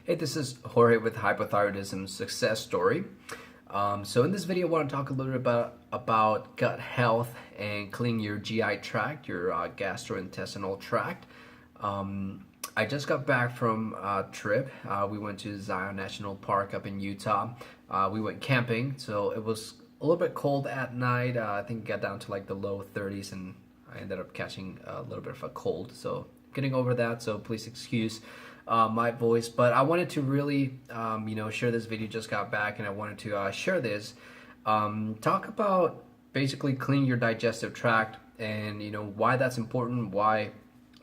Hey, this is Jorge with Hypothyroidism success story. So in this video, I want to talk a little bit about gut health and cleaning your GI tract, your gastrointestinal tract. I just got back from a trip. We went to Zion National Park up in Utah. We went camping, so it was a little bit cold at night. I think it got down to like the low 30s, and I ended up catching a little bit of a cold. So getting over that, so please excuse my voice, but I wanted to really share this video. Just got back and I wanted to share this, talk about basically cleaning your digestive tract and why that's important, why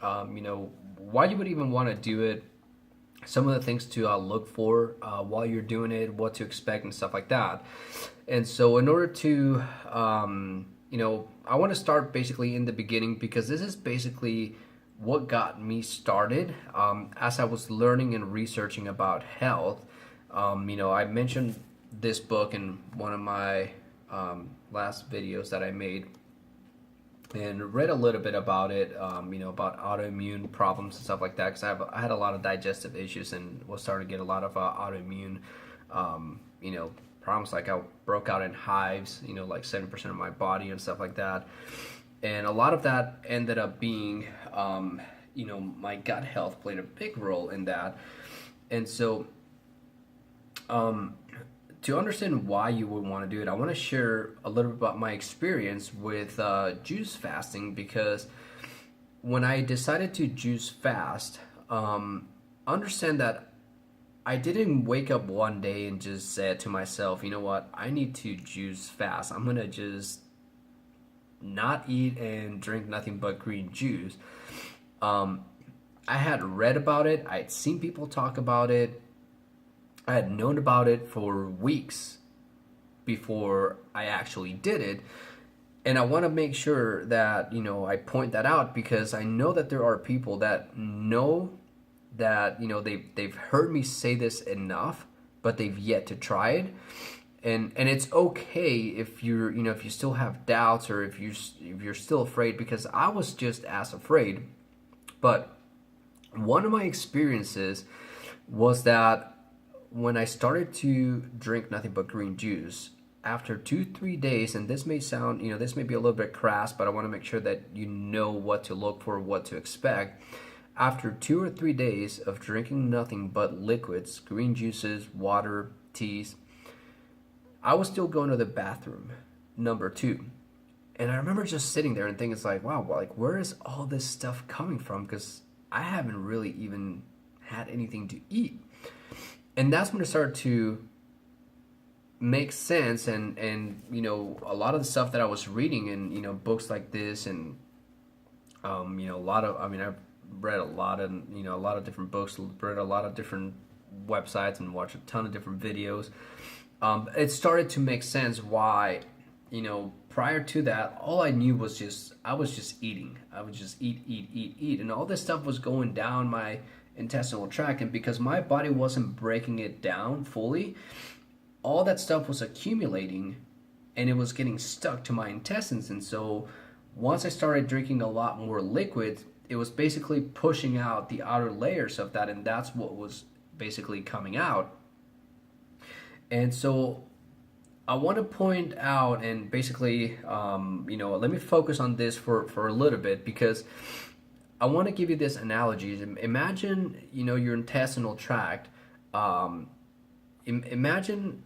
why you would even want to do it, some of the things to look for while you're doing it, what to expect and stuff like that. And so in order to I want to start basically in the beginning, because this is basically what got me started as I was learning and researching about health. I mentioned this book in one of my last videos that I made and read a little bit about it, about autoimmune problems and stuff like that, because I had a lot of digestive issues and was starting to get a lot of autoimmune problems. Like I broke out in hives, like 7% of my body and stuff like that. And a lot of that ended up being, my gut health played a big role in that. And so, to understand why you would want to do it, I want to share a little bit about my experience with juice fasting, because when I decided to juice fast, understand that I didn't wake up one day and just said to myself, you know what, I need to juice fast. I'm going to just not eat and drink nothing but green juice. I had read about it. I had seen people talk about it. I had known about it for weeks before I actually did it. And I want to make sure that, I point that out, because I know that there are people that know that, they've heard me say this enough, but they've yet to try it. And it's okay if you're if you still have doubts, or if you're still afraid, because I was just as afraid. But one of my experiences was that when I started to drink nothing but green juice, after 2-3 days, and this may sound this may be a little bit crass, but I want to make sure that you know what to look for, what to expect. After 2 or 3 days of drinking nothing but liquids, green juices, water, teas, I was still going to the bathroom, number 2. And I remember just sitting there and thinking, it's like, wow, like, where is all this stuff coming from? Because I haven't really even had anything to eat. And that's when it started to make sense. And a lot of the stuff that I was reading in, books like this, and, a lot of, I've read a lot of, a lot of different books, read a lot of different websites, and watched a ton of different videos. It started to make sense why, prior to that, all I knew was I was just eating. I would just eat. And all this stuff was going down my intestinal tract. And because my body wasn't breaking it down fully, all that stuff was accumulating and it was getting stuck to my intestines. And so once I started drinking a lot more liquid, it was basically pushing out the outer layers of that. And that's what was basically coming out. And so I want to point out, and basically, let me focus on this for a little bit, because I want to give you this analogy. Imagine, your intestinal tract. Imagine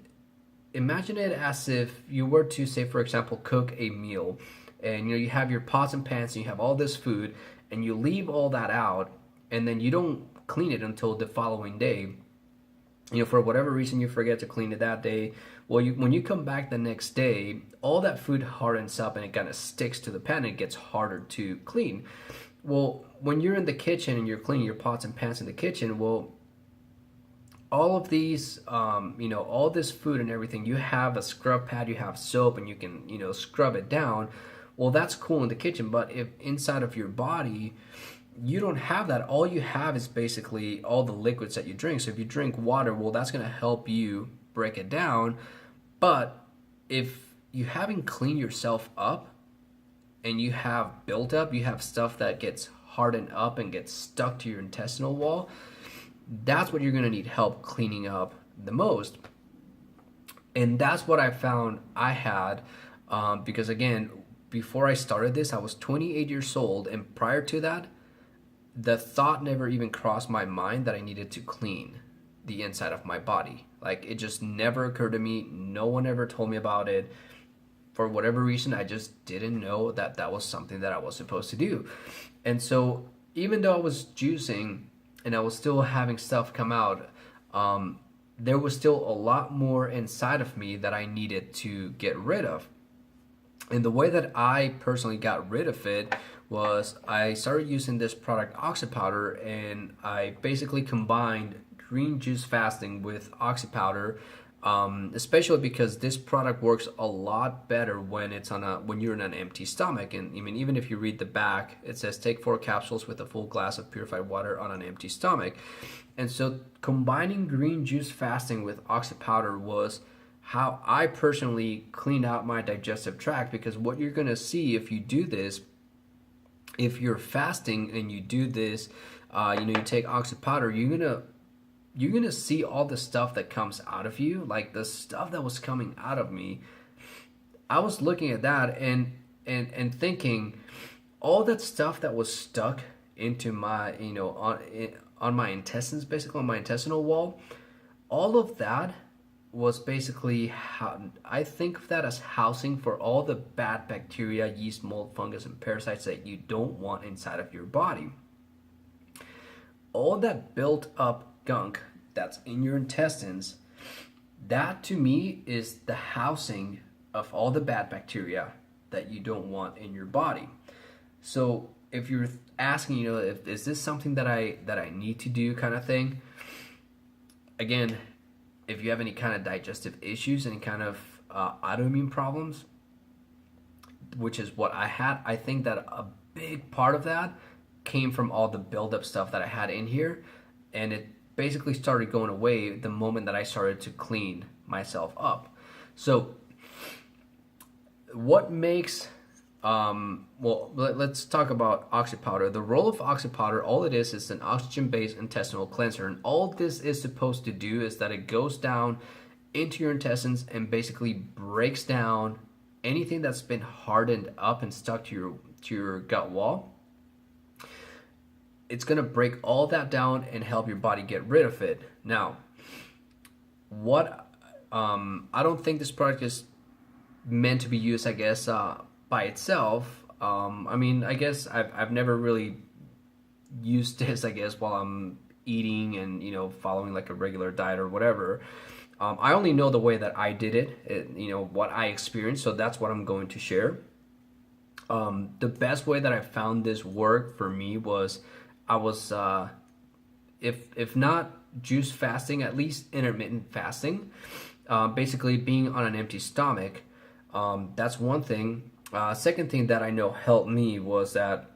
it as if you were to, say, for example, cook a meal, and you have your pots and pans, and you have all this food, and you leave all that out, and then you don't clean it until the following day. For whatever reason, you forget to clean it that day. Well, when you come back the next day, all that food hardens up and it kind of sticks to the pan, and it gets harder to clean. Well, when you're in the kitchen and you're cleaning your pots and pans in the kitchen, well, all of these, all this food and everything, you have a scrub pad, you have soap, and you can, scrub it down. Well, that's cool in the kitchen, but if inside of your body, you don't have that. All you have is basically all the liquids that you drink. So if you drink water, well, that's going to help you break it down. But if you haven't cleaned yourself up and you have built up, you have stuff that gets hardened up and gets stuck to your intestinal wall, that's what you're going to need help cleaning up the most. And that's what I found I had, because again, before I started this, I was 28 years old, and prior to that, the thought never even crossed my mind that I needed to clean the inside of my body. Like, it just never occurred to me. No one ever told me about it. For whatever reason, I just didn't know that that was something that I was supposed to do. And so even though I was juicing and I was still having stuff come out, there was still a lot more inside of me that I needed to get rid of. And the way that I personally got rid of it was I started using this product, Oxy-powder, and I basically combined green juice fasting with Oxy-powder, especially because this product works a lot better when it's when you're in an empty stomach. And I mean, even if you read the back, it says take 4 capsules with a full glass of purified water on an empty stomach. And so combining green juice fasting with Oxy-powder was how I personally cleaned out my digestive tract, because what you're going to see if you do this, if you're fasting and you do this, you take Oxy-powder, you're gonna see all the stuff that comes out of you. Like the stuff that was coming out of me, I was looking at that and thinking, all that stuff that was stuck into my on my intestines, basically on my intestinal wall, all of that was basically I think of that as housing for all the bad bacteria, yeast, mold, fungus, and parasites that you don't want inside of your body. All that built up gunk that's in your intestines, that to me is the housing of all the bad bacteria that you don't want in your body. So if you're asking, if is this something that I need to do, kind of thing, again, if you have any kind of digestive issues, any kind of autoimmune problems, which is what I had, I think that a big part of that came from all the buildup stuff that I had in here, and it basically started going away the moment that I started to clean myself up. So what makes let's talk about Oxy-powder. The role of Oxy-powder, all it is an oxygen-based intestinal cleanser, and all this is supposed to do is that it goes down into your intestines and basically breaks down anything that's been hardened up and stuck to your gut wall. It's gonna break all that down and help your body get rid of it. Now, I don't think this product is meant to be used, I guess, by itself. I mean, I guess I've never really used this, I guess, while I'm eating and following like a regular diet or whatever. I only know the way that I did it, what I experienced, so that's what I'm going to share. The best way that I found this work for me was I was, if not juice fasting, at least intermittent fasting, basically being on an empty stomach. That's one thing. Second thing that I know helped me was that,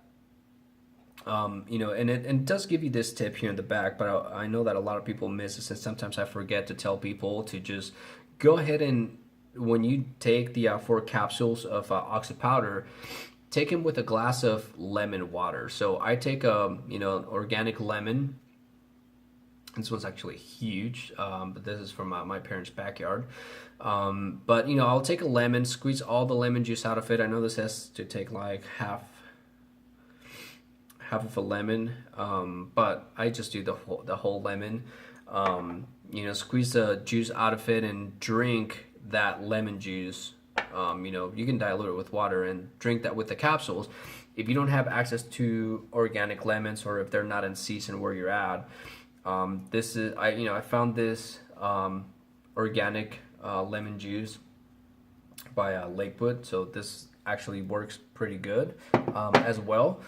and it does give you this tip here in the back, but I know that a lot of people miss this, and sometimes I forget to tell people to just go ahead and, when you take the 4 capsules of Oxy-powder, take them with a glass of lemon water. So I take organic lemon. This one's actually huge, but this is from my parents' backyard. But I'll take a lemon, squeeze all the lemon juice out of it. I know this has to take like half of a lemon, but I just do the whole lemon. Squeeze the juice out of it and drink that lemon juice. You can dilute it with water and drink that with the capsules. If you don't have access to organic lemons, or if they're not in season where you're at, this is I found this organic lemon juice by Lakewood, so this actually works pretty good as well.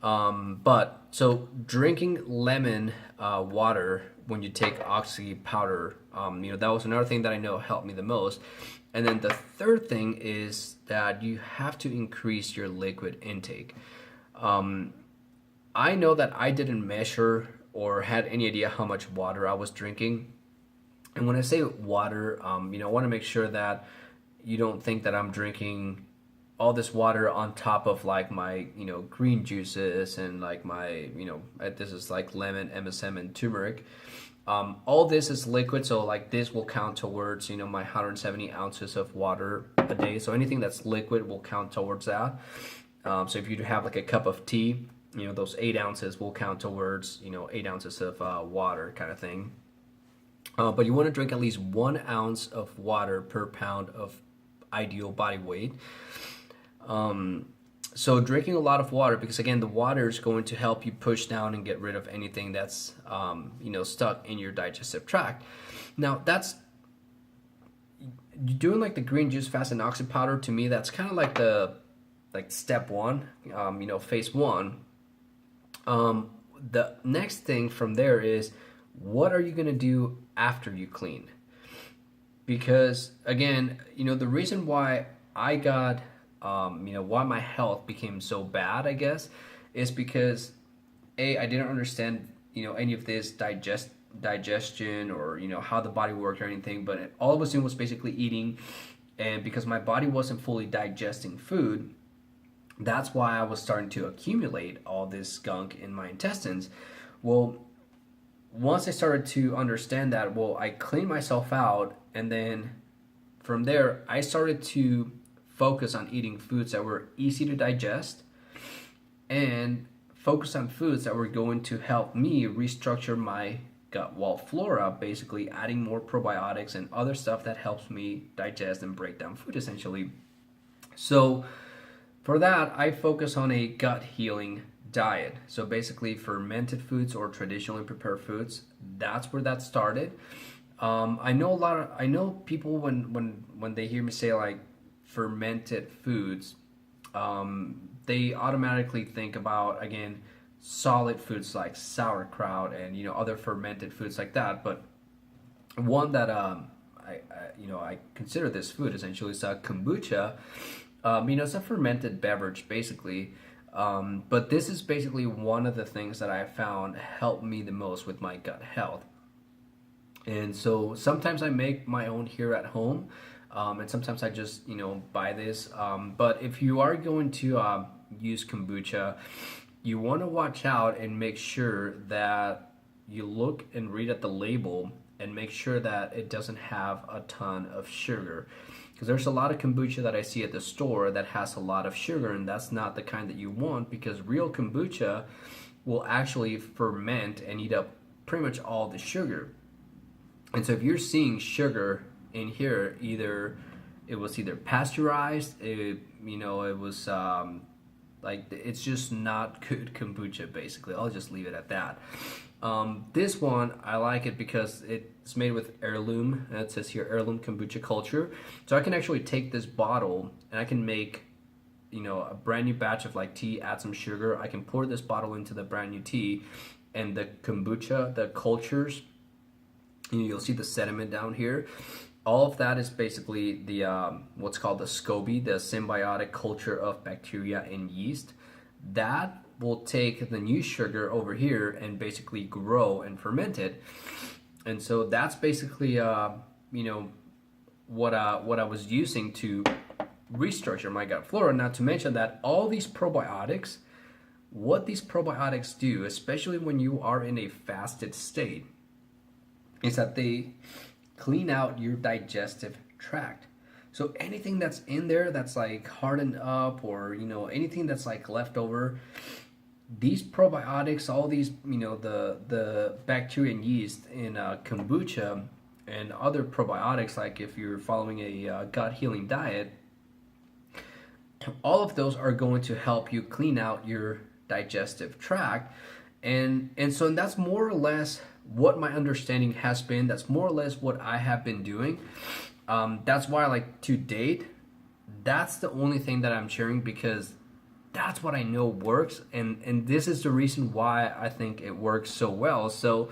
But so drinking lemon water when you take Oxy-powder, that was another thing that I know helped me the most. And then the third thing is that you have to increase your liquid intake. I know that I didn't measure or had any idea how much water I was drinking. And when I say water, I want to make sure that you don't think that I'm drinking all this water on top of like my, green juices and like my, this is like lemon, MSM, and turmeric. All this is liquid, so like this will count towards, my 170 ounces of water a day. So anything that's liquid will count towards that. So if you have like a cup of tea, those 8 ounces will count towards, 8 ounces of water kind of thing. But you want to drink at least 1 ounce of water per pound of ideal body weight. So drinking a lot of water, because again, the water is going to help you push down and get rid of anything that's, stuck in your digestive tract. Now that's, doing like the green juice fast and Oxide powder, to me, that's kind of like step one, phase one. The next thing from there is, what are you going to do after you clean? Because again, the reason why I got, why my health became so bad, I guess, is because I didn't understand, any of this digestion or, how the body worked or anything, but all I was doing was basically eating. And because my body wasn't fully digesting food, that's why I was starting to accumulate all this gunk in my intestines. Well, once I started to understand that, I cleaned myself out, and then from there, I started to focus on eating foods that were easy to digest and focus on foods that were going to help me restructure my gut wall flora, basically adding more probiotics and other stuff that helps me digest and break down food, essentially. So for that, I focus on a gut healing diet. So basically fermented foods or traditionally prepared foods, that's where that started. I know people when they hear me say like fermented foods, they automatically think about, again, solid foods like sauerkraut and other fermented foods like that. But one that I consider this food essentially is kombucha. It's a fermented beverage basically. But this is basically one of the things that I found helped me the most with my gut health. And so sometimes I make my own here at home, and sometimes I just, buy this. But if you are going to use kombucha, you want to watch out and make sure that you look and read at the label and make sure that it doesn't have a ton of sugar. Because there's a lot of kombucha that I see at the store that has a lot of sugar, and that's not the kind that you want, because real kombucha will actually ferment and eat up pretty much all the sugar. And so if you're seeing sugar in here, it was either pasteurized, it was it's just not good kombucha, basically. I'll just leave it at that. This one, I like it because it's made with heirloom, and it says here heirloom kombucha culture. So I can actually take this bottle and I can make, a brand new batch of like tea, add some sugar. I can pour this bottle into the brand new tea, and the kombucha, the cultures, you'll see the sediment down here. All of that is basically the what's called the SCOBY, the symbiotic culture of bacteria and yeast. That will take the new sugar over here and basically grow and ferment it. And so that's basically what I was using to restructure my gut flora. Not to mention that all these probiotics, what these probiotics do, especially when you are in a fasted state, is that they clean out your digestive tract. So anything that's in there that's like hardened up, or anything that's like left over, these probiotics, all these the bacteria and yeast in kombucha and other probiotics, like if you're following a gut healing diet, all of those are going to help you clean out your digestive tract. And so that's more or less what my understanding has been. That's more or less what I have been doing. That's why, like, to date, that's the only thing that I'm sharing, because that's what I know works, and this is the reason why I think it works so well. So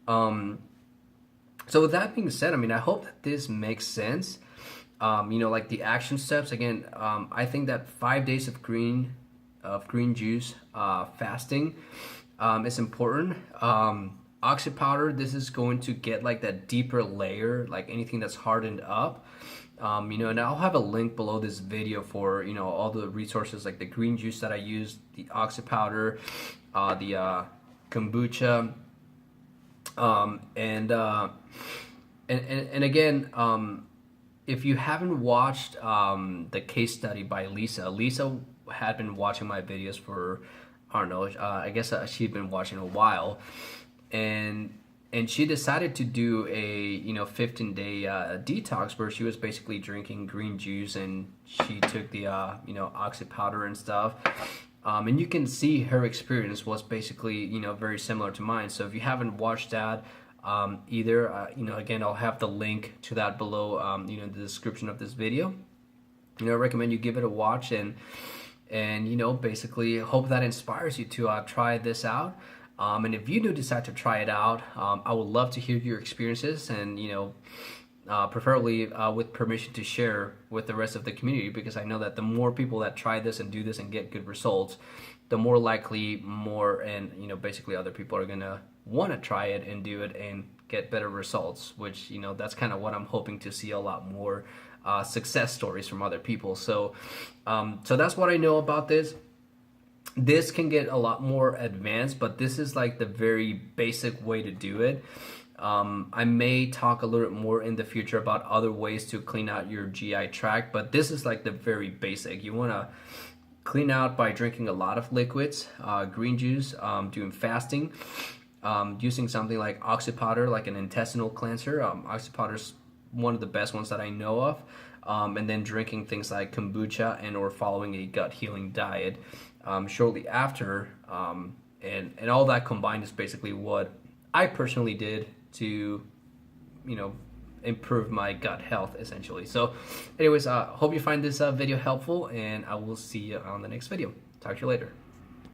with that being said, I hope that this makes sense. Like the action steps, again, I think that 5 days of green juice fasting is important. Oxy powder, this is going to get like that deeper layer, like anything that's hardened up. And I'll have a link below this video for, all the resources like the green juice that I use, the Oxy-powder, the kombucha, and again, if you haven't watched the case study by Lisa had been watching my videos for, I don't know, I guess she'd been watching a while, and she decided to do a 15-day detox where she was basically drinking green juice, and she took the Oxide powder and stuff. And you can see her experience was basically very similar to mine. So if you haven't watched that either, again, I'll have the link to that below in the description of this video. I recommend you give it a watch, and basically hope that inspires you to try this out. And if you do decide to try it out, I would love to hear your experiences, and preferably with permission to share with the rest of the community, because I know that the more people that try this and do this and get good results, the more likely basically other people are gonna want to try it and do it and get better results, which that's kind of what I'm hoping to see, a lot more success stories from other people. So that's what I know about this. This can get a lot more advanced, but this is like the very basic way to do it. I may talk a little bit more in the future about other ways to clean out your GI tract, but this is like the very basic. You want to clean out by drinking a lot of liquids, green juice, doing fasting, using something like Oxy-powder, like an intestinal cleanser. Oxy-powder is one of the best ones that I know of, and then drinking things like kombucha and or following a gut healing diet shortly after, and all that combined is basically what I personally did to improve my gut health, essentially. So anyways, hope you find this video helpful, and I will see you on the next video. Talk to you later.